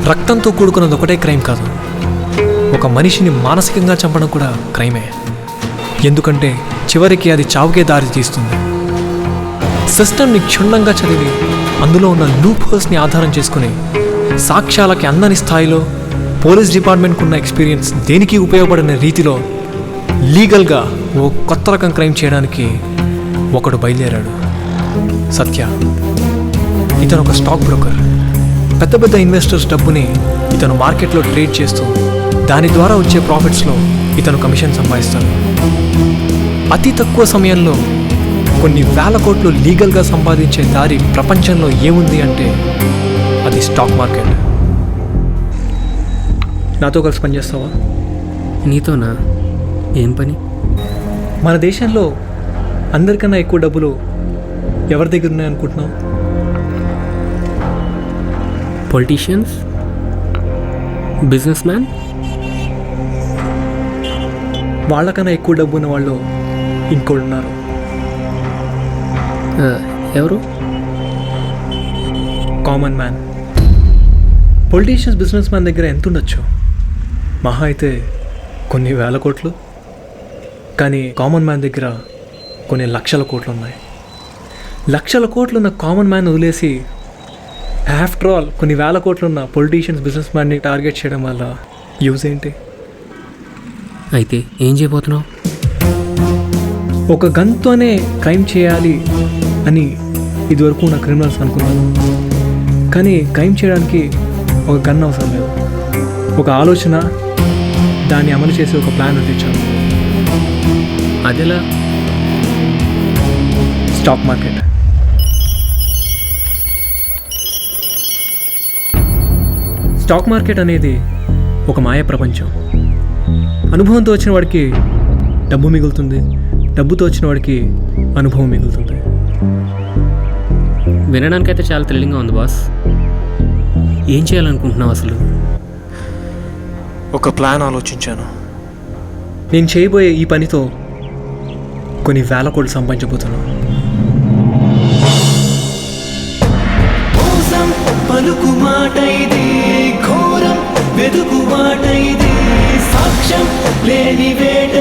రక్తంతో కూడుకున్నది ఒకటే క్రైమ్ కాదు, ఒక మనిషిని మానసికంగా చంపడం కూడా క్రైమే. ఎందుకంటే చివరికి అది చావుకే దారి తీస్తుంది. సిస్టమ్ని క్షుణ్ణంగా చదివి అందులో ఉన్న లూప్ హోల్స్ని ఆధారం చేసుకుని సాక్ష్యాలకి అందని స్థాయిలో పోలీస్ డిపార్ట్మెంట్కు ఉన్న ఎక్స్పీరియన్స్ దేనికి ఉపయోగపడిన రీతిలో లీగల్గా ఓ కొత్త రకం క్రైమ్ చేయడానికి ఒకడు బయలుదేరాడు. సత్య. ఇతను ఒక స్టాక్ బ్రోకర్. పెద్ద పెద్ద ఇన్వెస్టర్స్ డబ్బుని ఇతను మార్కెట్లో ట్రేడ్ చేస్తూ దాని ద్వారా వచ్చే ప్రాఫిట్స్లో ఇతను కమిషన్ సంపాదిస్తాడు. అతి తక్కువ సమయంలో కొన్ని వేల కోట్లు లీగల్గా సంపాదించే దారి ప్రపంచంలో ఏముంది అంటే అది స్టాక్ మార్కెట్. నాతో కలిసి పనిచేస్తావా? నీతోనా? ఏం పని? మన దేశంలో అందరికన్నా ఎక్కువ డబ్బులు ఎవరి దగ్గర ఉన్నాయనుకుంటున్నావు? Politicians, business man. వాళ్ళకన్నా ఎక్కువ డబ్బు ఉన్న వాళ్ళు ఇంకోళ్ళు ఉన్నారు. ఎవరు? Common man. Politicians, business man దగ్గర ఎంత ఉండొచ్చు? మహా అయితే కొన్ని వేల కోట్లు. కానీ కామన్ మ్యాన్ దగ్గర కొన్ని లక్షల కోట్లు ఉన్నాయి. లక్షల కోట్లు ఉన్న కామన్ మ్యాన్ వదిలేసి ఆఫ్టర్ ఆల్ కొన్ని వేల కోట్లు ఉన్న పొలిటీషియన్స్, బిజినెస్ మ్యాన్ని టార్గెట్ చేయడం వల్ల యూజ్ ఏంటి? అయితే ఏం చేయబోతున్నావు? ఒక గన్తోనే క్రైమ్ చేయాలి అని ఇదివరకు నా క్రిమినల్స్ అనుకున్నాను. కానీ క్రైమ్ చేయడానికి ఒక గన్ అవసరం లేదు. ఒక ఆలోచన, దాన్ని అమలు చేసి ఒక ప్లాన్ అందించాను. అదెలా? Stock market. స్టాక్ మార్కెట్ అనేది ఒక మాయ ప్రపంచం. అనుభవంతో వచ్చిన వాడికి డబ్బు మిగులుతుంది, డబ్బుతో వచ్చిన వాడికి అనుభవం మిగులుతుంది. వినడానికైతే చాలా థ్రిల్లింగ్గా ఉంది బాస్. ఏం చేయాలనుకుంటున్నావు అసలు? ఒక ప్లాన్ ఆలోచించాను. నేను చేయబోయే ఈ పనితో కొన్ని వేల కోట్లు సంపాదించబోతున్నాను. పలుకు మాట ఇది, ఘోరం వెతుకు మాట ఇది, సాక్ష్యం లేని వేట